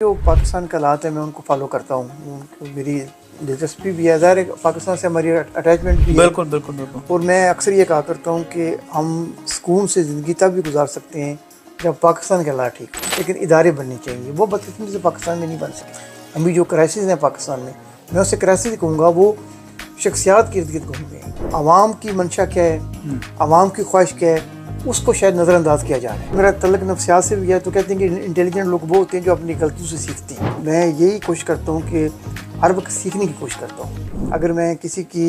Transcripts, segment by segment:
जो पाकिस्तान के हालात है मैं उनको फॉलो करता हूँ, उनको मेरी दिलचस्पी भी है, ज़ाहिर है पाकिस्तान से हमारी अटैचमेंट भी है। बिल्कुल बिल्कुल बिल्कुल। और मैं अक्सर ये कहा करता हूँ कि हम सुकून से ज़िंदगी तब भी गुजार सकते हैं जब पाकिस्तान के हालात ठीक हो, लेकिन इदारे बनने चाहिए। वो बदकिस्मती से पाकिस्तान में नहीं बन सके। अभी जो क्राइसिस हैं पाकिस्तान में, मैं उससे क्राइसिस कहूँगा, वो शख्सियात के इर्द गिर्द घूम गए। आवाम की मंशा क्या है, आवाम की ख्वाहिश क्या है, उसको शायद नज़रअंदाज किया जा रहा है। मेरा तल्लुक नफ्सियात से भी है, तो कहते हैं कि इंटेलिजेंट लोग वो होते हैं जो अपनी गलतियों से सीखते हैं। मैं यही कोशिश करता हूँ कि हर वक्त सीखने की कोशिश करता हूँ। अगर मैं किसी की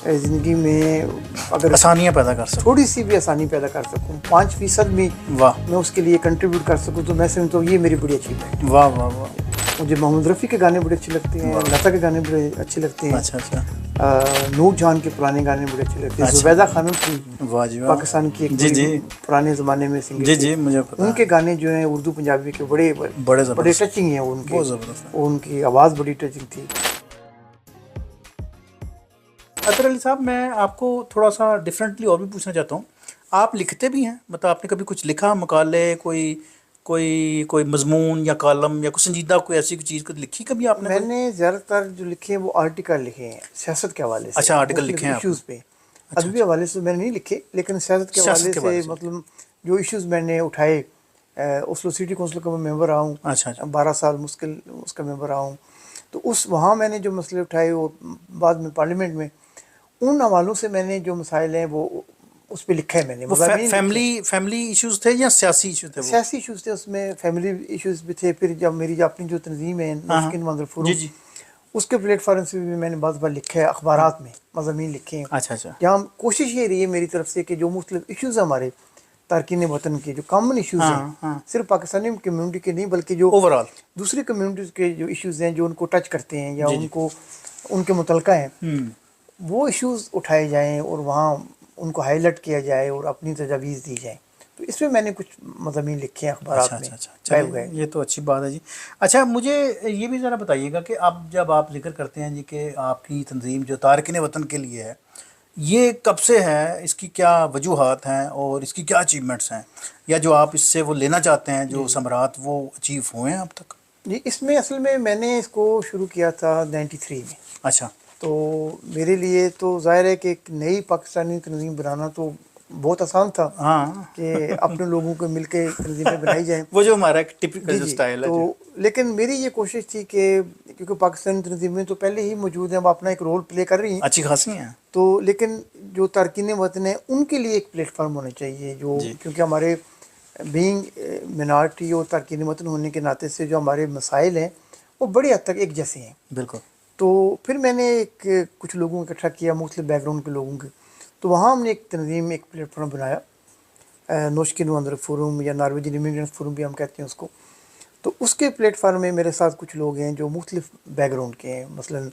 ज़िंदगी में अगर आसानियाँ पैदा कर सकूँ, थोड़ी सी भी आसानी पैदा कर सकूँ, 5% भी वाह मैं उसके लिए कंट्रीब्यूट कर सकूँ, तो मैं समझता हूँ ये मेरी बड़ी अचीवमेंट है। वाह वाह वाह। मुझे मोहम्मद रफ़ी के गाने बड़े अच्छे लगते हैं, लता के गाने बड़े अच्छे लगते हैं, अच्छा अच्छा नूर जहान के पुराने गाने बड़े अच्छे लगते हैं। अच्छा। जुबैदा खानम थी वाह जी वाह। पाकिस्तान की एक जी जी पुराने ज़माने में सिंगर जी थी। जी मुझे पता उनके गाने जो हैं उर्दू पंजाबी के बड़े बड़े ज़बरदस्त, टचिंग हैं। उनके बहुत ज़बरदस्त है। उनकी आवाज़ बड़ी टचिंग थी। अतर अली साहब, मैं आपको थोड़ा सा डिफरेंटली और भी पूछना चाहता हूँ। आप लिखते भी हैं, मतलब आपने कभी कुछ लिखा, मकाले, कोई कोई कोई मजमून या कॉलम या कुछ संजीदा कोई ऐसी कोई चीज़ को लिखी कभी आपने कोई? मैंने ज़्यादातर जो लिखे हैं वो आर्टिकल लिखे हैं सियासत के हवाले से, अच्छा, आर्टिकल मुख्तलिफ लिखे हैं आपने। इश्यूज़ पे। अच्छा अदबी अच्छा, हवाले से मैंने नहीं लिखे, लेकिन सियासत के सियासत हवाले के से बारे से लिखे। मतलब जो इश्यूज़ मैंने उठाए। ओस्लो सिटी कौंसिल का मैं मेंबर रहा हूँ, अच्छा अच्छा 12 साल मुश्किल उसका मेंबर रहा हूँ। तो उस वहाँ मैंने जो मसले उठाए, वो बाद में पार्लियामेंट में उन हवालों से मैंने जो मसाइल हैं वो उस पर लिखा है मैंने, वो मज़ामीन लिखे हैं। फैमिली इश्यूज थे या सियासी इशू थे वो? सियासी इश्यूज़ थे उसमें, फैमिली इश्यूज़ भी थे। फिर जब मेरी जो अपनी जो तंजीम है हाँ हाँ, नौशकीन मंजर जी फोरम, जी। उसके प्लेटफार्म से भी मैंने बहुत बार लिखा है, अखबारात में मज़ामीन लिखे हैं। अच्छा अच्छा जहाँ कोशिश ये रही है मेरी तरफ से कि जो मुख्तलिफ इश्यूज़ हमारे तारकीन वतन के जो कॉमन इश्यूज़ हैं, हाँ हाँ, सिर्फ पाकिस्तानी कम्यूनिटी के नहीं बल्कि जो ओवरऑल। दूसरी कम्यूनिटीज़ के जो इश्यूज़ हैं जो उनको टच करते हैं या जी जी। उनको उनके मुतलका हैं, वो इश्यूज़ उठाए जाएँ और वहाँ उनको हाईलाइट किया जाए और अपनी तजावीज़ दी जाए। तो इसमें मैंने कुछ मज़ामीन लिखे हैं अच्छा अखबारात में, अच्छा अच्छा, गायब चलिए गए। ये तो अच्छी बात है जी। अच्छा, मुझे ये भी ज़रा बताइएगा कि अब जब आप जिक्र करते हैं जी कि आपकी तंजीम जो तारकिन वतन के लिए है, ये कब से है, इसकी क्या वजूहात हैं और इसकी क्या अचीवमेंट्स हैं, या जो आप इससे वो लेना चाहते हैं जी जो जी समरात वो अचीव हुए हैं अब तक? जी, इसमें असल में मैंने इसको शुरू किया था 93 में। अच्छा तो मेरे लिए तो ज़ाहिर है कि एक नई पाकिस्तानी तंजीम बनाना तो बहुत आसान था हाँ कि अपने लोगों को मिल के तंजीमें बनाई जाएँ। वो जो हमारा एक टिपिकल जी जो जी। स्टाइल है तो जी। लेकिन मेरी ये कोशिश थी कि क्योंकि पाकिस्तानी तंजीमें तो पहले ही मौजूद हैं, अब अपना एक रोल प्ले कर रही हैं। अच्छी खासी हैं। तो लेकिन जो तारकीन वतन है उनके लिए एक प्लेटफार्म होना चाहिए, जो जी क्योंकि हमारे बीइंग मिनारिटी और तारकीन वतन होने के नाते से जो हमारे मसाइल हैं वो बड़ी हद तक एक जैसे हैं। बिल्कुल। तो फिर मैंने एक कुछ लोगों को इकट्ठा किया, मुख्तलिफ बैकग्राउंड के लोगों के। तो वहाँ हमने एक तंजीम, एक प्लेटफॉर्म बनाया, नौशकीन मंजर फोरम या नॉर्वेजियन इमिग्रेंट्स फोरम भी हम कहते हैं उसको। तो उसके प्लेटफार्म में मेरे साथ कुछ लोग हैं जो मुख्तलिफ बैकग्राउंड के हैं। मसलन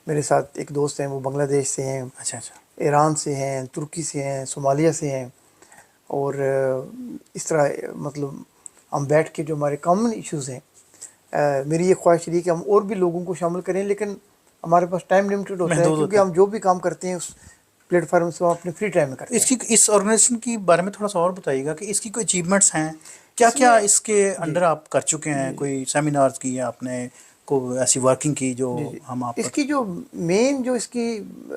मेरे साथ एक दोस्त हैं, वो बांग्लादेश से हैं, अच्छा अच्छा ईरान से हैं, तुर्की से हैं, सोमालिया से हैं। और इस तरह मतलब हम बैठ के जो हमारे कॉमन इश्यूज़ हैं, मेरी ये ख्वाहिश रही कि हम और भी लोगों को शामिल करें, लेकिन हमारे पास टाइम लिमिटेड होता है महदूद क्योंकि होता है। हम जो भी काम करते हैं उस प्लेटफार्म से हम अपने फ्री टाइम में करते हैं। इसकी इस ऑर्गेनाइजेशन की बारे में थोड़ा सा और बताइएगा कि इसकी कोई अचीवमेंट्स हैं, क्या क्या इसमें इसके जी अंडर आप कर चुके हैं, जी कोई सेमिनार्स की है आपने, को ऐसी वर्किंग की जो जी जी। हम आप इसकी जो मेन जो इसकी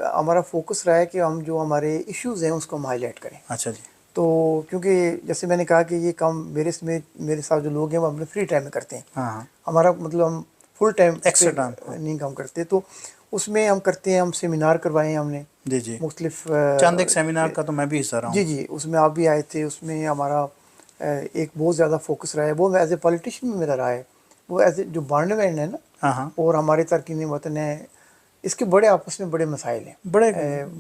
हमारा फोकस रहा है कि हम जो हमारे इश्यूज़ हैं उसको हम हाईलाइट करें। अच्छा जी। तो क्योंकि जैसे मैंने कहा कि ये काम मेरे साथ जो लोग हैं वो अपने फ्री टाइम में करते हैं। हाँ हाँ, हमारा मतलब हम फुल टाइम इस एक्स्ट्रा टाइम, पर हाँ। नहीं काम करते। तो उसमें हम करते हैं, हम सेमिनार करवाए हैं हमने जी जी। मुख्तलिफ चंद एक सेमिनार का तो मैं भी हिस्सा रहा जी हूँ। जी, उसमें आप भी आए थे। उसमें हमारा एक बहुत ज़्यादा फोकस रहा है, वो एज ए पॉलिटिशियन में मेरा रहा है, वो एज ए जो बार्नवेंड है ना, हाँ हाँ, और हमारे तारकीन वतन है, इसके बड़े आपस में बड़े मसाइल हैं, बड़े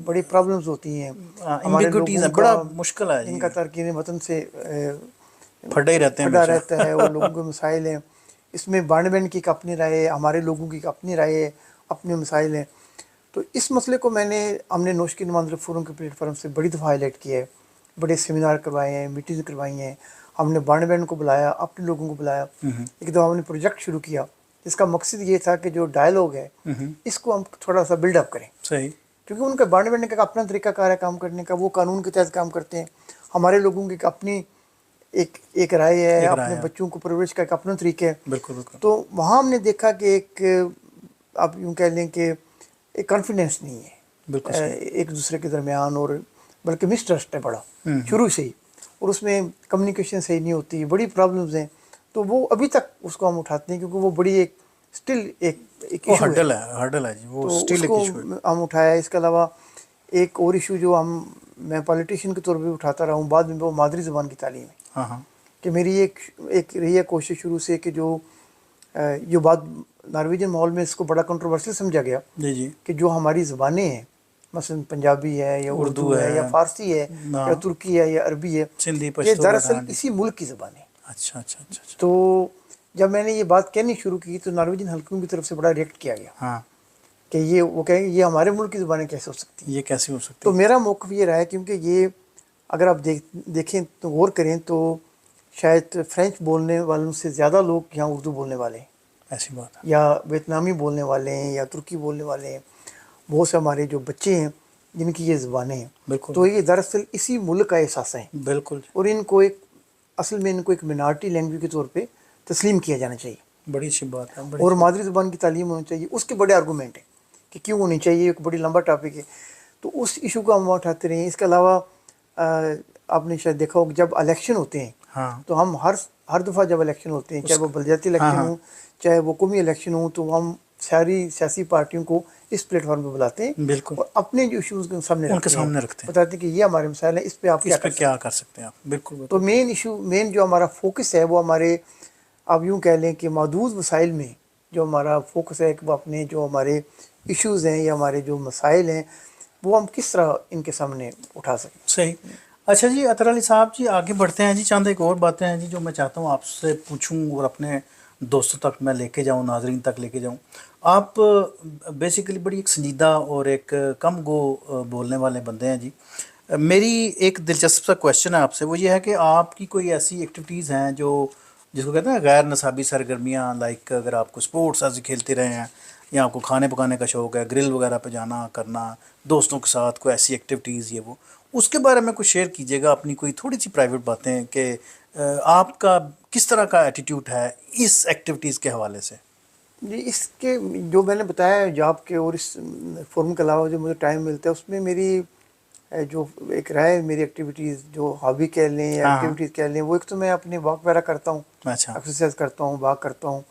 बड़ी प्रॉब्लम्स होती हैं हमारे इम्बिग्विटीज़ लोगों हैं, का। बड़ा मुश्किल है जी। इनका तारकीन वतन से फटे ही रहते हैं फटा हमेशा। रहता है और लोगों के मसाइल हैं। इसमें बार्नवेंड की एक अपनी राय है, हमारे लोगों की एक अपनी राय है, अपने मसाइल हैं। तो इस मसले को हमने नौशकीन मंजर फोरम के प्लेटफार्म से बड़ी दफ़ा हाईलाइट किया है, बड़े सेमिनार करवाए हैं, मीटिंग करवाई हैं। हमने बार्नवेंड को बुलाया, अपने लोगों को बुलाया। एक दफ़ा हमने प्रोजेक्ट शुरू किया जिसका मकसद ये था कि जो डायलॉग है इसको हम थोड़ा सा बिल्डअप करें, सही। क्योंकि उनका बार्नवेंड का अपना तरीका कार है काम करने का, वो कानून के तहत काम करते हैं। हमारे लोगों की एक अपनी एक एक राय है, एक अपने राय है। बच्चों को परवरिश का एक अपना तरीका है। बिल्कुल बिल्कुल। तो वहाँ हमने देखा कि एक आप यूँ कह लें कि एक कॉन्फिडेंस नहीं है बिल्कुल सही। एक दूसरे के दरमियान, और बल्कि मिसट्रस्ट है बड़ा शुरू से ही, और उसमें कम्युनिकेशन सही नहीं होती, बड़ी प्रॉब्लम्स हैं। तो वो अभी तक उसको हम उठाते हैं क्योंकि वो बड़ी एक स्टिल एक वो इशू है। हर्डल है जी, वो तो स्टिल एक उसको इशू है। हम उठाया। इसके अलावा एक और इशू जो मैं पॉलिटिशियन के तौर पे उठाता रहा हूँ बाद में, वो मादरी ज़बान की तालीम है। हाँ हाँ। कि मेरी एक रही है कोशिश शुरू से कि जो बात नॉर्वेजियन माहौल में इसको बड़ा कंट्रोवर्शियल समझा गया जी जी। कि जो हमारी ज़बानें हैं, मसलन पंजाबी है या उर्दू है या फ़ारसी है या हाँ, तुर्की है या अरबी है, सिंधी ये पश्तो वगैरह। दरअसल हाँ जी। इसी मुल्क की ज़बानें हैं। अच्छा अच्छा अच्छा अच्छा। तो जब मैंने ये बात कहनी शुरू की तो नॉर्वेजियन हल्कों की तरफ से बड़ा रिएक्ट किया गया हाँ, कि ये वो कहेंगे ये हमारे मुल्क की ज़बानें कैसे हो सकती हैं। ये कैसे हो सकती तो है? मेरा मौक़िफ़ ये रहा है, क्योंकि ये अगर आप देखें तो गौर करें तो शायद फ्रेंच बोलने वालों से ज़्यादा लोग यहाँ उर्दू बोलने वाले हैं, ऐसी बात है। या वियतनामी बोलने वाले हैं, या तुर्की बोलने वाले हैं। बहुत से हमारे जो बच्चे हैं जिनकी ये ज़बानें हैं, बिल्कुल तो ये दरअसल इसी मुल्क का एहसास है, बिल्कुल। और इनको एक असल में इनको एक मिनार्टी लैंग्वेज के तौर पे तस्लीम किया जाना चाहिए, बड़ी अच्छी बात है, बड़ी और अच्छी। मादरी ज़बान की तालीम होनी चाहिए। उसके बड़े आर्गूमेंट हैं कि क्यों होनी चाहिए, एक बड़ी लंबा टॉपिक है। तो उस इशू को हम उठाते रहे। इसके अलावा आपने शायद देखा हो कि जब इलेक्शन होते हैं, हाँ तो हम हर दफ़ा जब इलेक्शन होते हैं, चाहे वो बलदियाती हाँ इलेक्शन हाँ हो चाहे वो कौमी इलेक्शन हो, तो हम सारी सियासी पार्टियों को इस प्लेटफॉर्म पे बुलाते हैं बिल्कुल, और अपने जो इशूज़ के सामने उनके रखते हैं, सामने रखते हैं। बताते हैं कि ये हमारे मसाइल हैं, इस पे आप इस क्या पे कर सकते क्या हैं। कर सकते हैं आप? बिल्कुल तो बिल्कुल। मेन जो हमारा फोकस है वो हमारे, आप यूँ कह लें कि महदूद वसाइल में जो हमारा फोकस है कि वो अपने जो हमारे इश्यूज़ हैं या हमारे जो मसाइल हैं वो हम किस तरह इनके सामने उठा सकें। सही। अच्छा जी, अतर अली साहब जी, आगे बढ़ते हैं जी। चंद एक और बातें हैं जी जो मैं चाहता हूँ आपसे पूछूं और अपने दोस्तों तक मैं लेके जाऊँ, नाजरीन तक लेके जाऊँ। आप बेसिकली बड़ी एक संजीदा और एक कम गो बोलने वाले बंदे हैं जी। मेरी एक दिलचस्प सा क्वेश्चन है आपसे, वो ये है कि आपकी कोई ऐसी एक्टिविटीज़ हैं जो, जिसको कहते हैं गैर नसाबी सरगर्मियाँ, लाइक अगर आपको स्पोर्ट्स ऐसे खेलते रहे हैं, या आपको खाने पकाने का शौक़ है, ग्रिल वगैरह पे जाना करना दोस्तों के साथ, कोई ऐसी एक्टिविटीज़ ये वो, उसके बारे में कुछ शेयर कीजिएगा अपनी कोई थोड़ी सी प्राइवेट बातें कि आपका किस तरह का एटीट्यूड है इस एक्टिविटीज़ के हवाले से। जी, इसके जो मैंने बताया जॉब के और इस फोरम के अलावा जो मुझे टाइम मिलता है उसमें मेरी जो एक राय, मेरी एक्टिविटीज़ जो हॉबी कह लें या हाँ हाँ। एक्टिविटीज़ कह लें, वो एक तो मैं अपनी वॉक वगैरह करता हूँ, अच्छा। एक्सरसाइज करता हूँ, वॉक करता हूँ,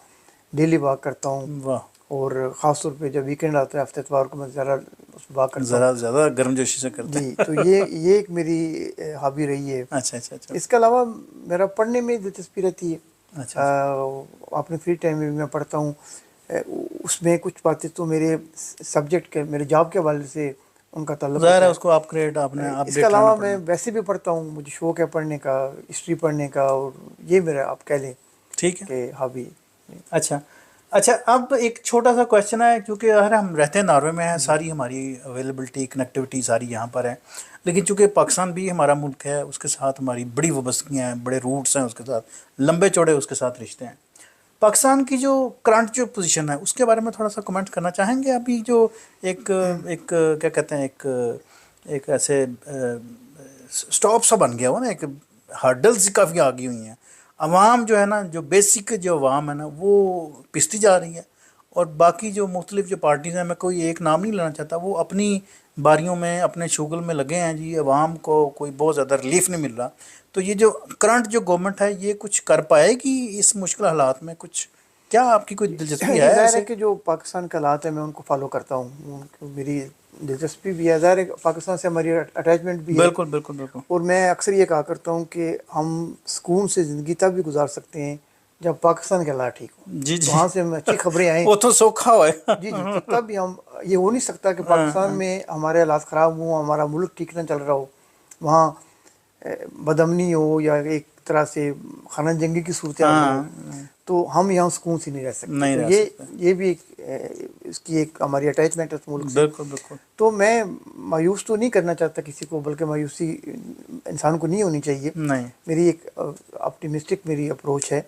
डेली वॉक करता हूँ। वाह। और ख़ास तौर पे जब वीकेंड आता है हफ्ते इतवार को मैं ज़रा वॉक करता हूँ। ज़्यादा गर्मजोशी से करते जी, हैं। तो ये एक मेरी हॉबी रही है। अच्छा अच्छा अच्छा। इसके अलावा मेरा पढ़ने में दिलचस्पी रहती है। अच्छा अच्छा। अपने फ्री टाइम में भी मैं पढ़ता हूँ। उसमें कुछ बातें तो मेरे सब्जेक्ट के, मेरे जॉब के हवाले से उनका ताल्लुक़ ज़ाहिर होता है है। उसको अपग्रेड आपने इसके अपडेट रहना अलावा मैं पड़ना। वैसे भी पढ़ता हूँ, मुझे शौक़ है पढ़ने का, हिस्ट्री पढ़ने का, और ये मेरा आप कह लें ठीक है। कि हॉबी। अच्छा अच्छा, अब एक छोटा सा क्वेश्चन है, क्योंकि अगर हम रहते हैं नॉर्वे में है, जी सारी हमारी अवेलेबिलिटी कनेक्टिविटी सारी यहाँ पर है, लेकिन चूंकि पाकिस्तान भी हमारा मुल्क है, उसके साथ हमारी बड़ी वाबस्तगियाँ हैं, बड़े रूट्स हैं उसके साथ, लंबे चौड़े उसके साथ रिश्ते हैं। पाकिस्तान की जो करंट जो पोजीशन है उसके बारे में थोड़ा सा कमेंट करना चाहेंगे। अभी जो एक एक क्या कहते हैं, एक ऐसे स्टॉप सा बन गया हुआ ना, एक हर्डल्स काफ़ी आ गई हुई हैं। अवाम जो है ना, जो बेसिक जो अवाम है ना, वो पिसती जा रही है, और बाकी जो मुख्तलिफ जो पार्टीज़ हैं, मैं कोई एक नाम नहीं लेना चाहता, वो अपनी बारियों में अपने शुगल में लगे हैं जी। अवाम को कोई बहुत ज़्यादा रिलीफ नहीं मिल रहा। तो ये जो करंट जो गवर्नमेंट है ये कुछ कर पाएगी इस मुश्किल हालात में? कुछ क्या आपकी कोई दिलचस्पी है ये ज़ाहिर है ऐसे? कि जो पाकिस्तान के हालात है मैं उनको फॉलो करता हूँ, उनको मेरी दिलचस्पी भी है। ज़ाहिर है पाकिस्तान से हमारी अटैचमेंट भी है, बिल्कुल बिल्कुल बिल्कुल। और मैं अक्सर ये कहा करता हूँ कि हम सुकून से ज़िंदगी तब भी गुजार सकते हैं जब पाकिस्तान के हालात ठीक हो, जी तो जी। वहाँ से हमें अच्छी खबरें आएँ। वो तो सोखा हुआ है। जी जी, तो तब भी हम, ये हो नहीं सकता कि पाकिस्तान में हमारे हालात ख़राब हों, हमारा मुल्क ठीक ना चल रहा हो, वहाँ बदअमनी हो या एक तरह से खाना जंगी की सूरत हाल हो, हाँ, तो हम यहाँ सुकून से नहीं रह सकते। नहीं तो रह सकते। ये भी इसकी एक हमारी अटैचमेंट है उस मुल्क से। बिल्कुल बिल्कुल। तो मैं मायूस तो नहीं करना चाहता किसी को, बल्कि मायूसी इंसान को नहीं होनी चाहिए। नहीं। मेरी एक ऑप्टिमिस्टिक मेरी अप्रोच है,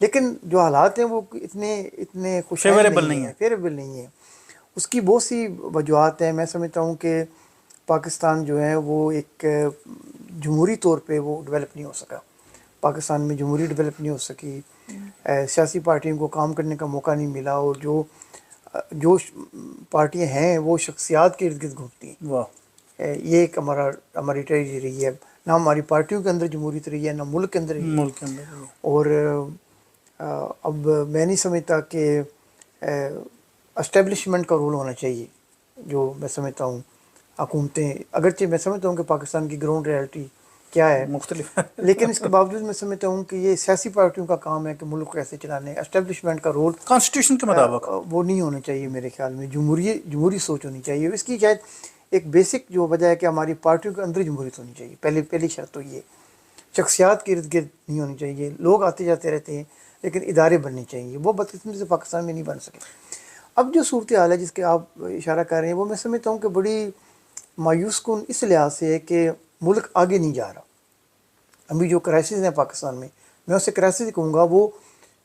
लेकिन जो हालात हैं वो इतने इतने खुशहाल फेवरेबल नहीं नहीं है, है। फेवरेबल नहीं है। उसकी बहुत सी वजूहत हैं। मैं समझता हूँ कि पाकिस्तान जो है वो एक जमहूरी तौर पे वो डेवलप नहीं हो सका। पाकिस्तान में जमहूरी डेवलप नहीं हो सकी, सियासी पार्टियों को काम करने का मौका नहीं मिला, और जो पार्टियां हैं वो शख्सियात के इर्द गिर्द घूमती हैं। वाह। ये एक हमारी ट्रेजेडी रही है, ना हमारी पार्टियों के अंदर जमहूरियत रही है, ना मुल्क के अंदर रही है। मुल्क के अंदर। और अब मैं नहीं समझता कि एस्टेब्लिशमेंट का रोल होना चाहिए, जो मैं समझता हूँ हुकूमतें, अगरचे मैं समझता हूँ कि पाकिस्तान की ग्राउंड रियलिटी क्या है मुख्तलिफ लेकिन इसके बावजूद मैं समझता हूँ कि ये सियासी पार्टियों का काम है कि मुल्क को कैसे चलाने। एस्टेब्लिशमेंट का रोल कॉन्स्टिट्यूशन के मुताबिक वो नहीं होना चाहिए मेरे ख्याल में। जमहूरी सोच होनी चाहिए। इसकी शायद एक बेसिक जो वजह है कि हमारी पार्टियों के अंदर जमहूरियत होनी चाहिए। पहली शर्त तो ये, शख्सियात के इर्द गिर्द नहीं होनी चाहिए। लोग आते जाते रहते हैं लेकिन इदारे बनने चाहिए। वो बदकिस्मती से पाकिस्तान में नहीं बन सके। अब जो सूरत हाल है जिसके आप इशारा कर रहे हैं, वो मैं समझता हूँ कि बड़ी मायूस कुन इस लिहाज से है कि मुल्क आगे नहीं जा रहा। अभी जो क्राइसिस हैं पाकिस्तान में, मैं उससे क्राइसिस कहूँगा, वो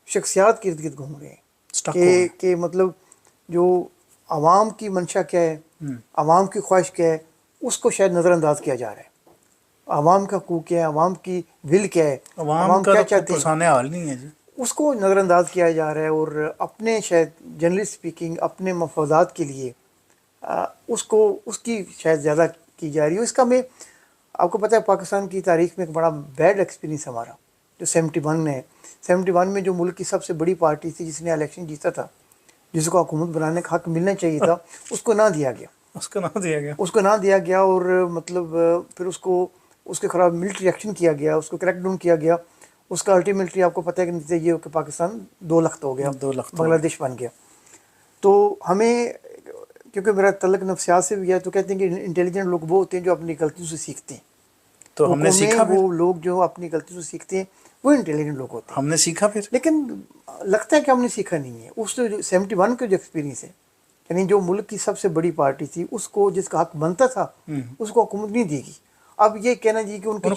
शख्सियात के इर्द गिर्द घूम रहे हैं कि मतलब जो आवाम की मंशा क्या है, आवाम की ख्वाहिश क्या है, उसको शायद नज़रअंदाज किया जा रहा है। आवाम का हकूक़ क्या है, आवाम की विल क्या है, आवाम क्या चाहते हैं, हाल नहीं है जी, उसको नज़रअंदाज किया जा रहा है। और अपने शायद जनरली स्पीकिंग अपने मफादात के लिए उसकी शायद ज़्यादा की जा रही है। इसका मैं आपको पता है पाकिस्तान की तारीख में एक बड़ा बैड एक्सपीरियंस हमारा जो 71 में है। 71 में जो मुल्क की सबसे बड़ी पार्टी थी जिसने इलेक्शन जीता था, जिसको हुकूमत बनाने का हक मिलना चाहिए था, उसको ना दिया गया। उसको ना दिया गया और मतलब फिर उसके खिलाफ मिलिट्री एक्शन किया गया, उसको क्रैकडाउन किया गया। उसका अल्टीमेटली आपको पता है कि नतीजा ये हो कि पाकिस्तान 2 लाख हो गया, 2 लाख बांग्लादेश बन गया। तो हमें, क्योंकि मेरा तल्लुक नफ्सियात से भी गया, तो कहते हैं कि इंटेलिजेंट लोग वो होते हैं जो अपनी गलतियों से सीखते हैं। तो हमने सीखा, वो लोग जो अपनी गलतियों से सीखते हैं वो इंटेलिजेंट लोग होते हैं। हमने सीखा फिर, लेकिन लगता है कि हमने सीखा नहीं है। उस 71 का जो एक्सपीरियंस है, यानी जो मुल्क की सबसे बड़ी पार्टी थी, उसको जिसका हक बनता था उसको हुकूमत नहीं देगी। अब ये कहना जी कि उनके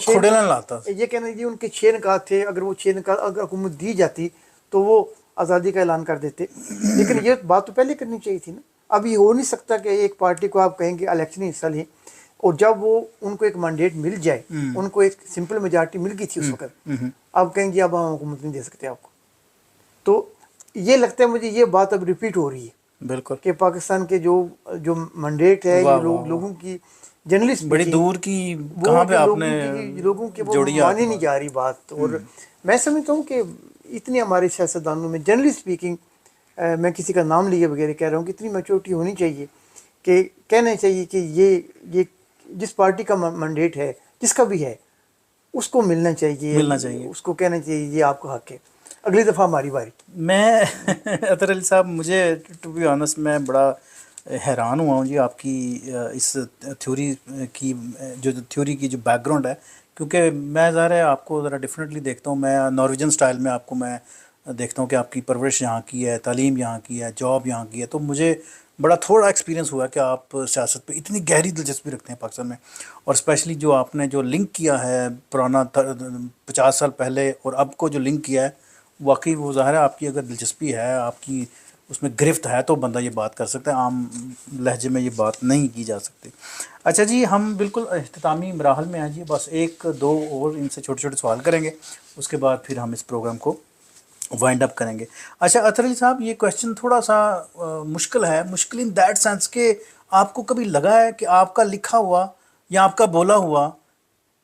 ये कहना जी उनके 6 निकात थे, अगर वो 6 निकात अगर हुकूमत दी जाती तो वो आज़ादी का ऐलान कर देते। लेकिन ये बात तो पहले करनी चाहिए थी ना। अब ये हो नहीं सकता कि एक पार्टी को आप कहेंगे इलेक्शन में हिस्सा लें और जब वो उनको एक मैंडेट मिल जाए, उनको एक सिंपल मेजॉरिटी मिल गई थी उस वक्त, अब कहेंगे अब हम हुकूमत नहीं दे सकते आपको। तो ये लगता है मुझे ये बात अब रिपीट हो रही है बिल्कुल, कि पाकिस्तान के जो मैंडेट है ये लोगों की जर्नलिस्ट बड़ी दूर की कहाँ पे आपने लोगों की वो मानी नहीं जा रही बात। और मैं समझता हूँ कि इतनी हमारे सियासतदानों में जनरली स्पीकिंग, मैं किसी का नाम लिए बगैर कह रहा हूँ कि इतनी मैच्योरिटी होनी चाहिए कि कहना चाहिए कि ये जिस पार्टी का मैंडेट है, जिसका भी है, उसको मिलना चाहिए, उसको कहना चाहिए ये आपका हक है, अगली दफ़ा हमारी बारी। मैं अतर अली साहब, मुझे टू बी ऑनेस्ट मैं बड़ा हैरान हुआ हूँ जी आपकी इस थ्योरी की जो बैकग्राउंड है, क्योंकि मैं ज़ाहिर है आपको ज़रा डिफरेंटली देखता हूँ। मैं नॉर्वेजियन स्टाइल में आपको मैं देखता हूँ कि आपकी परवरिश यहाँ की है, तालीम यहाँ की है, जॉब यहाँ की है, तो मुझे बड़ा थोड़ा एक्सपीरियंस हुआ कि आप सियासत पे इतनी गहरी दिलचस्पी रखते हैं पाकिस्तान में, और स्पेशली जो आपने जो लिंक किया है पुराना 50 साल पहले और अब को जो लिंक किया है, वाकई वो ज़ाहिर है आपकी अगर दिलचस्पी है, आपकी उसमें गिरफ्त है, तो बंदा ये बात कर सकता है। आम लहजे में ये बात नहीं की जा सकती। अच्छा जी, हम बिल्कुल इख्तितामी मराहल में हैं जी, बस 1-2 और इनसे छोटे छोटे सवाल करेंगे, उसके बाद फिर हम इस प्रोग्राम को वाइंड अप करेंगे। अच्छा अतर अली साहब, ये क्वेश्चन थोड़ा सा मुश्किल है, मुश्किल इन दैट सेंस कि आपको कभी लगा है कि आपका लिखा हुआ या आपका बोला हुआ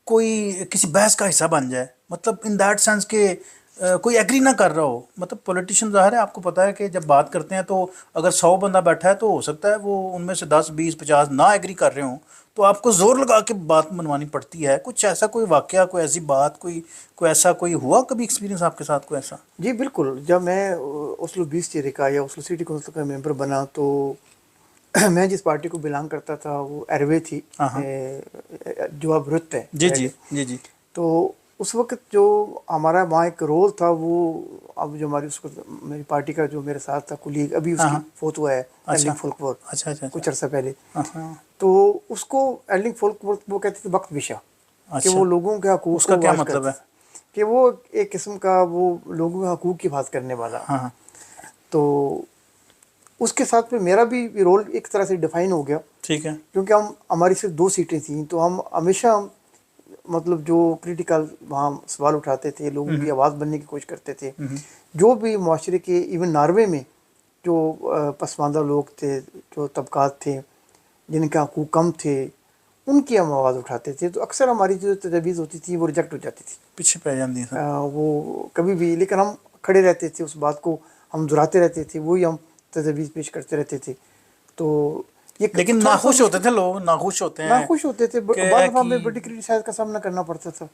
कोई किसी बहस का हिस्सा बन जाए, मतलब इन दैट सेंस के कोई एग्री ना कर रहा हो। मतलब पॉलिटिशियन ज़ाहिर है आपको पता है कि जब बात करते हैं तो अगर 100 बंदा बैठा है तो हो सकता है वो उनमें से 10, 20, 50 ना एग्री कर रहे हों, तो आपको ज़ोर लगा के बात मनवानी पड़ती है। कुछ ऐसा कोई वाक़या, कोई ऐसी बात, कोई ऐसा कोई हुआ कभी एक्सपीरियंस आपके साथ कोई ऐसा? जी बिल्कुल, जब मैं ओस्लो 20 चेहरे का या ओस्लो सिटी काउंसिल का मेंबर बना, तो मैं जिस पार्टी को बिलोंग करता था वो एरवे थी, जो अब रुत है। जी। तो उस वक्त जो हमारा वहाँ एक रोल था, वो अब जो हमारी उस वक्त मेरी पार्टी का जो मेरे साथ था कुलीग, अभी उसकी फोत हुआ है, एर्लिंग फोल्कवर्थ, अच्छा कुछ अर्सा पहले। तो उसको एर्लिंग फोल्कवर्थ वो कहते थे वक्त विशा, कि वो लोगों के हकूक़, उसका क्या मतलब है? कि वो एक किस्म का वो लोगों के हकूक़ की बात करने वाला। तो उसके साथ में मेरा भी रोल एक तरह से डिफाइन हो गया, ठीक है, क्योंकि हमारी सिर्फ 2 सीटें थी, तो हम हमेशा मतलब जो क्रिटिकल वहाँ सवाल उठाते थे, लोगों की आवाज़ बनने की कोशिश करते थे, जो भी माशरे के, इवन नॉर्वे में जो पसमानदा लोग थे, जो तबकात थे जिनके हकूक़ कम थे, उनकी हम आवाज़ उठाते थे, तो अक्सर हमारी जो तजवीज़ होती थी वो रिजेक्ट हो जाती थी, पीछे पड़ जाती है। वो कभी भी, लेकिन हम खड़े रहते थे, उस बात को हम दोहराते रहते थे, वही हम तजवीज़ पेश करते रहते थे। तो ये लेकिन नाखुश होते थे लोग, नाखुश होते हैं, नाखुश होते थे, बाद में हमें बड़ी क्रिटिसाइज का सामना करना पड़ता था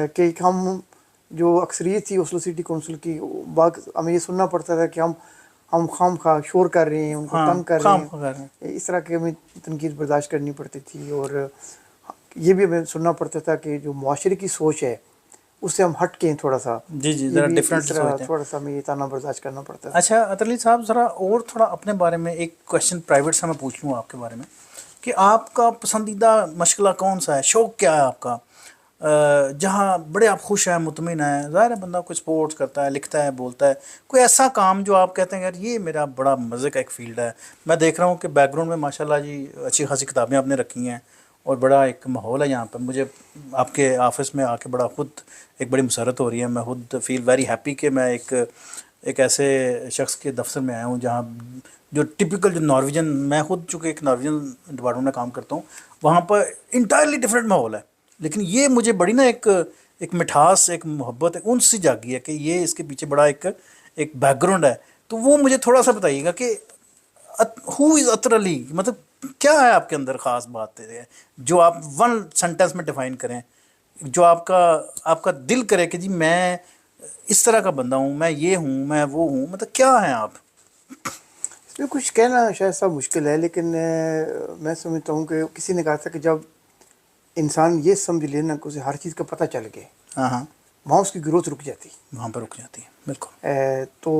कि हम जो अक्सरियत थी ओस्लो सिटी कौंसिल की, बात हमें ये सुनना पड़ता था कि हम खाम खा शोर कर रहे हैं, उनको तंग कर रहे हैं, इस तरह की हमें तनकीद बर्दाश्त करनी पड़ती थी। और ये भी हमें सुनना पड़ता था कि जो मुआशरे की सोच है उससे हम हट के हैं थोड़ा सा, जी जी, ज़रा डिफरेंट सोचते हैं, थोड़ा सा हमें ये ताना बर्दाश्त करना पड़ता था। अच्छा अतर अली साहब, ज़रा और थोड़ा अपने बारे में एक क्वेश्चन प्राइवेट से मैं पूछ लूँ आपके बारे में कि आपका पसंदीदा मशगला कौन सा है, शौक़ क्या है आपका, जहाँ बड़े आप खुश हैं, मुतमिन हैं? ज़ाहिर है बंदा कुछ स्पोर्ट्स करता है, लिखता है, बोलता है, कोई ऐसा काम जो आप कहते हैं यार ये मेरा बड़ा मज़े का एक फील्ड है। मैं देख रहा हूँ कि बैकग्राउंड में माशाल्लाह जी अच्छी खासी किताबें आपने रखी हैं और बड़ा एक माहौल है यहाँ पर। मुझे आपके ऑफिस में आके बड़ा खुद एक बड़ी मसरत हो रही है, मैं खुद फील वेरी हैप्पी कि मैं एक ऐसे शख्स के दफ्तर में आया हूँ जहाँ जो टिपिकल जो नॉर्वेजन, मैं खुद चूँकि एक नॉर्वेजन डिपार्टमेंट में काम करता हूँ, वहाँ पर इंटायरली डिफरेंट माहौल है। लेकिन ये मुझे बड़ी ना एक मिठास, एक मोहब्बत, एक उनस सी जागी है कि ये इसके पीछे बड़ा एक बैकग्राउंड है। तो वो मुझे थोड़ा सा बताइएगा कि हु इज़ अतर अली, मतलब क्या है आपके अंदर ख़ास बात है जो आप वन सेंटेंस में डिफाइन करें, जो आपका दिल करे कि जी मैं इस तरह का बंदा हूँ, मैं ये हूँ, मैं वो हूँ, मतलब क्या है आप? इसमें कुछ कहना शायद सब मुश्किल है, लेकिन मैं समझता हूँ कि किसी ने कहा था कि जब इंसान ये समझ लेना कि उसे हर चीज़ का पता चल गया, हाँ हाँ, वहाँ उसकी ग्रोथ रुक जाती, वहाँ पर रुक जाती है, बिल्कुल। तो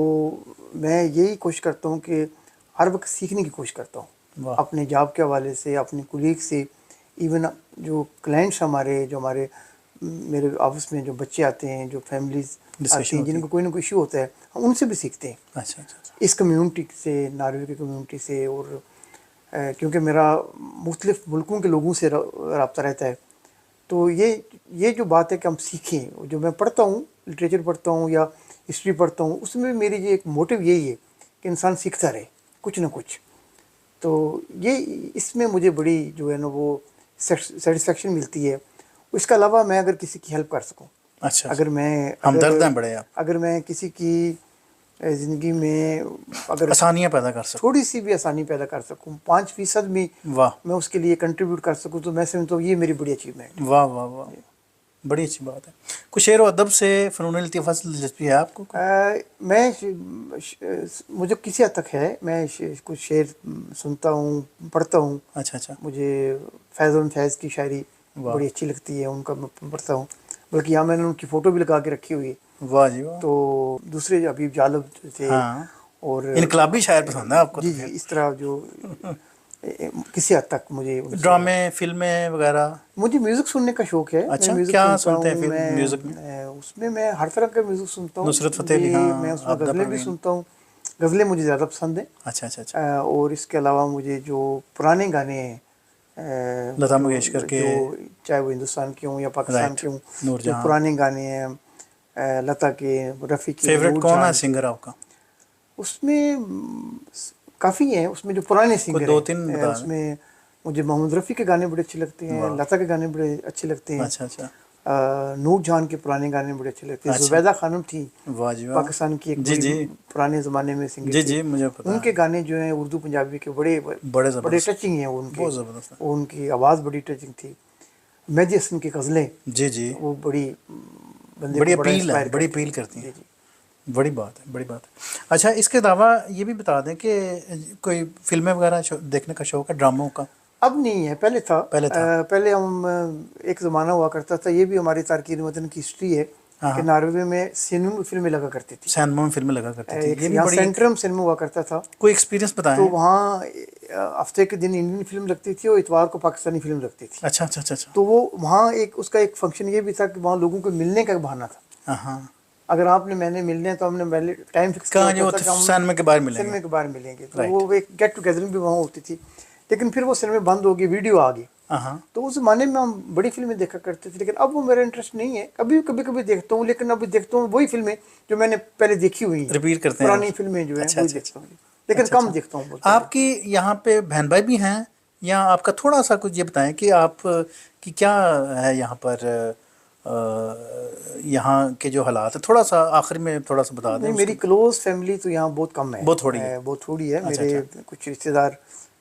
मैं यही कोशिश करता हूँ कि हर वक्त सीखने की कोशिश करता हूँ, अपने जॉब के हवाले से, अपने कुलीग से, इवन जो क्लाइंट्स हमारे, जो हमारे मेरे ऑफिस में जो बच्चे आते हैं, जो फैमिलीज आती हैं जिनको कोई ना कोई इशू होता है, हम उनसे भी सीखते हैं। अच्छा अच्छा, इस कम्यूनिटी से, नॉर्वे की कम्यूनिटी से, और क्योंकि मेरा मुख्तलिफ़ मुल्कों के लोगों से रब्ता रहता है, तो ये जो बात है कि हम सीखें, जो मैं पढ़ता हूँ, लिटरेचर पढ़ता हूँ या हिस्ट्री पढ़ता हूँ, उसमें मेरी ये एक मोटिव यही है कि इंसान सीखता रहे कुछ ना कुछ। तो ये इसमें मुझे बड़ी जो है ना वो सेटिस्फेक्शन मिलती है। इसके अलावा मैं अगर किसी की हेल्प कर सकूँ, अच्छा, अगर मैं हमदर्द हैं बड़े आप, अगर मैं किसी की ज़िंदगी में अगर आसानियाँ पैदा कर सकूँ, थोड़ी सी भी आसानी पैदा कर सकूँ, 5% भी वाह, मैं उसके लिए कंट्रीब्यूट कर सकूँ, तो मैं समझता हूँ ये मेरी बड़ी अचीवमेंट है। वाह वाह वाह, बड़ी अच्छी बात है। कुछ शेर व अदब से, फ़नून लतीफ़ा से दिलचस्पी है आपको? मुझे किसी हद तक है, मैं कुछ शेर सुनता हूँ, पढ़ता हूँ। अच्छा अच्छा, मुझे फैज़ की शायरी बड़ी अच्छी लगती है, उनका मैं पढ़ता हूँ, बल्कि यहाँ मैंने उनकी फ़ोटो भी लगा के रखी हुई है। वाह जी वाह। तो दूसरे जो हबीब जालब थे, हाँ, और इनकलाबी शायर पसंद है आपको? जी तो जी, इस तरह जो किसी हद तक मुझे ड्रामे, फिल्में वगैरह? मुझे म्यूज़िक सुनने का शौक़ है। अच्छा, मैं म्यूज़िक क्या सुनता सुनते हैं हूँ, फिर म्यूज़िक में? उसमें मैं हर तरह का म्यूज़िक सुनता हूँ। नुसरत फ़तेह अली, हाँ, मैं उसमें आबिदा गज़लें भी परवीन। सुनता हूँ, गज़लें मुझे ज़्यादा पसंद है। अच्छा अच्छा अच्छा, और इसके अलावा मुझे जो पुराने गाने हैं, लता मंगेशकर के, जो चाहे वो हिंदुस्तान के हों या पाकिस्तान राइट, के हों, जो नूरजहां। पुराने गाने हैं, लता के, रफ़ी के, फेवरेट कौन है नूरजहां के, सिंगर आपका? उसमें काफ़ी हैं। उसमें जो पुराने कोई सिंगर दो तीन हैं, बता दें। उसमें मुझे मोहम्मद रफ़ी के गाने बड़े अच्छे लगते हैं, वाह, लता के गाने बड़े अच्छे लगते हैं, अच्छा अच्छा नूरजहां के पुराने गाने बड़े अच्छे लगते हैं। अच्छा, ज़ुबैदा खानम थी, वाह जी वाह, पाकिस्तान की एक जी बड़ी जी पुराने ज़माने में सिंगर जी थी। जी, मुझे पता उनके है, गाने जो हैं उर्दू पंजाबी के बड़े बड़े बड़े ज़बरदस्त, टचिंग हैं उनके, बहुत ज़बरदस्त है। उनकी आवाज़ बड़ी टचिंग थी। मेहदी हसन की गज़लें, जी जी, वो बड़ी बंदे बड़ी को बड़ा अपील है, इंस्पायर बड़ी करती अपील हैं। करती जी हैं। जी। बड़ी बात है, बड़ी बात है। अच्छा, इसके अलावा ये भी बता दें कि कोई फिल्में वगैरह देखने का शौक़ है, ड्रामों का? अब नहीं है, पहले था। पहले था, पहले हम एक ज़माना हुआ करता था, ये भी हमारी तारकीन वतन की हिस्ट्री है हाँ कि हाँ, नॉर्वे में सिनेमा फिल्में लगा करती थी। सैनमोन फिल्में लगा करती थी, एक ये भी यहाँ बड़ी एक सेंट्रम सिनेमा हुआ करता था, कोई एक्सपीरियंस तो बताएं। वहाँ हफ्ते के दिन इंडियन फिल्म लगती थी और इतवार को पाकिस्तानी फिल्म लगती थी। अच्छा अच्छा अच्छा अच्छा, तो वो वहाँ एक उसका एक फंक्शन ये भी था कि वहाँ लोगों को मिलने का बहाना था। हाँ हाँ, अगर आपने मैंने मिलने हैं तो हमने पहले टाइम फिक्स किया कहाँ जो होता था कि हम सिनेमा के बाहर मिलेंगे, सिनेमा के बाहर मिलेंगे, तो राइट, वो एक गेट टुगेदर भी वहाँ होती थी। लेकिन फिर वो सिनेमा बंद हो गई, वीडियो आ गई, हाँ। तो उस ज़माने में हम बड़ी फिल्में देखा करते थे, लेकिन अब वो मेरा इंटरेस्ट नहीं है। कभी कभी देखता हूँ, लेकिन अभी देखता हूँ वही फिल्में जो मैंने पहले देखी हुई हैं, रिपीट करते हैं आप? पुरानी फिल्में जो हैं अच्छा वही अच्छा देखता अच्छा। हूँ, लेकिन अच्छा कम अच्छा। देखता हूँ बहुत पहले। आपकी यहाँ पे बहन भाई भी हैं, या आपका थोड़ा सा कुछ ये बताएं कि आप कि क्या है यहाँ पर, यहाँ के जो हालात है, थोड़ा सा आखिर में थोड़ा सा बता दें नहीं, उसके। मेरी क्लोज फैमिली तो यहाँ बहुत कम है, बहुत थोड़ी है। बहुत थोड़ी है। अच्छा मेरे अच्छा कुछ रिश्तेदार,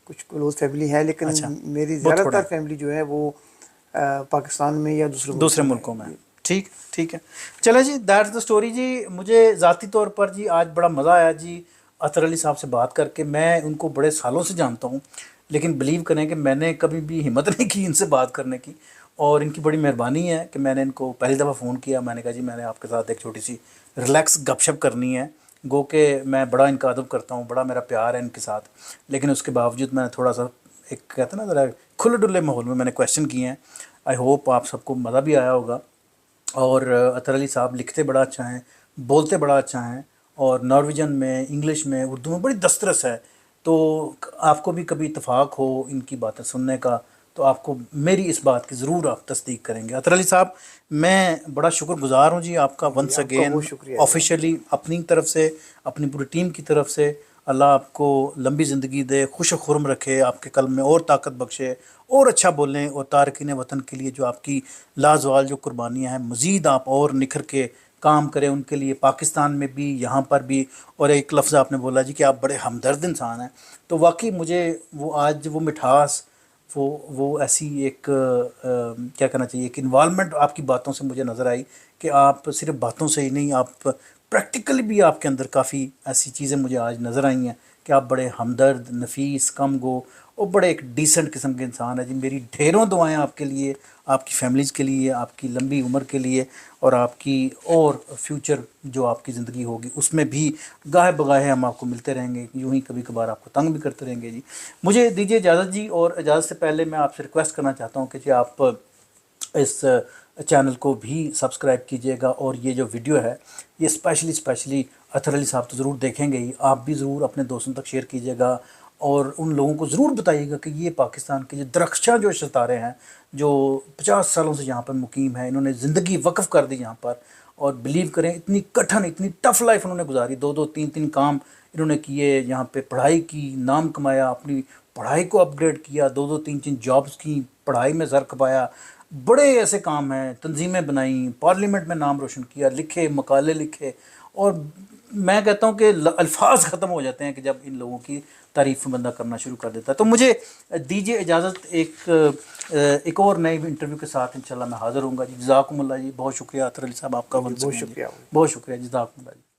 कुछ क्लोज फैमिली है, लेकिन अच्छा। मेरी बहुत थोड़ा ज़्यादातर है फैमिली जो है वो पाकिस्तान में या दूसरे दूसरे मुल्कों में मुल्कों में। ठीक ठीक है। चले जी, दैट्स द स्टोरी जी। मुझे ज़ाती तौर पर जी आज बड़ा मज़ा आया जी अतर अली साहब से बात करके। मैं उनको बड़े सालों से जानता हूँ, लेकिन बिलीव करें कि मैंने कभी भी हिम्मत नहीं की इनसे बात करने की, और इनकी बड़ी मेहरबानी है कि मैंने इनको पहली दफ़ा फ़ोन किया। मैंने कहा जी मैंने आपके साथ एक छोटी सी रिलैक्स गपशप करनी है। गो के मैं बड़ा इनका अदब करता हूँ, बड़ा मेरा प्यार है इनके साथ, लेकिन उसके बावजूद मैंने थोड़ा सा एक कहते हैं ना ज़रा खुले डुल्ले माहौल में मैंने क्वेश्चन किए हैं। आई होप आप सबको मज़ा भी आया होगा। और अतर अली साहब लिखते बड़ा अच्छा हैं, बोलते बड़ा अच्छा हैं, और नॉर्वेजन में, इंग्लिश में, उर्दू में बड़ी दस्तरस है। तो आपको भी कभी इत्तेफाक हो इनकी बातें सुनने का, तो आपको मेरी इस बात की ज़रूर आप तस्दीक करेंगे। अतर अली साहब, मैं बड़ा शुक्रगुज़ार हूँ जी आपका जी, वंस आपका अगेन, बहुत शुक्रिया जी, आपका। ऑफिशियली अपनी तरफ से, अपनी पूरी टीम की तरफ से। अल्लाह आपको लंबी ज़िंदगी दे, खुश खुर्म रखे, आपके कल्म में और ताकत बख्शे, और अच्छा बोलें, और तारकीन वतन के लिए जो आपकी लाजवाल जो कुर्बानियाँ हैं मज़ीद आप और निखर के काम करें उनके लिए, पाकिस्तान में भी, यहाँ पर भी। और एक लफ्ज़ आपने बोला जी कि आप बड़े हमदर्द इंसान हैं, तो वाकई मुझे वो आज वो मिठास, वो ऐसी एक क्या कहना चाहिए, एक इन्वॉल्वमेंट आपकी बातों से मुझे नज़र आई कि आप सिर्फ बातों से ही नहीं, आप प्रैक्टिकली भी आपके अंदर काफ़ी ऐसी चीज़ें मुझे आज नज़र आई हैं कि आप बड़े हमदर्द, नफीस, कम गो और बड़े एक डिसेंट किस्म के इंसान है जी। मेरी ढेरों दुआएं आपके लिए, आपकी फैमिलीज़ के लिए, आपकी लंबी उम्र के लिए, और आपकी और फ्यूचर जो आपकी ज़िंदगी होगी उसमें भी गाहे बगाहे हम आपको मिलते रहेंगे, यूं ही कभी कभार आपको तंग भी करते रहेंगे जी। मुझे दीजिए इजाज़त जी, और इजाज़त से पहले मैं आपसे रिक्वेस्ट करना चाहता हूँ कि जी आप इस चैनल को भी सब्सक्राइब कीजिएगा, और ये जो वीडियो है ये स्पेशली अतर अली साहब तो ज़रूर देखेंगे ही, आप भी ज़रूर अपने दोस्तों तक शेयर कीजिएगा, और उन लोगों को ज़रूर बताइएगा कि ये पाकिस्तान के जो दरख्शां जो सितारे हैं, जो 50 सालों से यहाँ पर मुकीम है, इन्होंने ज़िंदगी वक्फ़ कर दी यहाँ पर, और बिलीव करें इतनी कठिन, इतनी टफ़ लाइफ उन्होंने गुजारी, 2-2 3-3 काम इन्होंने किए, यहाँ पे पढ़ाई की, नाम कमाया, अपनी पढ़ाई को अपग्रेड किया, 2-2 3-3 जॉब्स की, पढ़ाई में सर खपाया, बड़े ऐसे काम हैं, तंजीमें बनाई, पार्लियामेंट में नाम रोशन किया, लिखे मकाले लिखे। और मैं कहता हूँ कि अल्फाज ख़त्म हो जाते हैं कि जब इन लोगों की तारीफ़ बंदा करना शुरू कर देता है। तो मुझे दीजिए इजाज़त, एक और नए इंटरव्यू के साथ इंशाल्लाह मैं हाज़िर हूँगा जी। जज़ाकुमुल्लाह जी, बहुत शुक्रिया अतर अली साहब आपका। बहुत शुक्रिया। बहुत शुक्रिया, जज़ाकुमुल्लाह जी।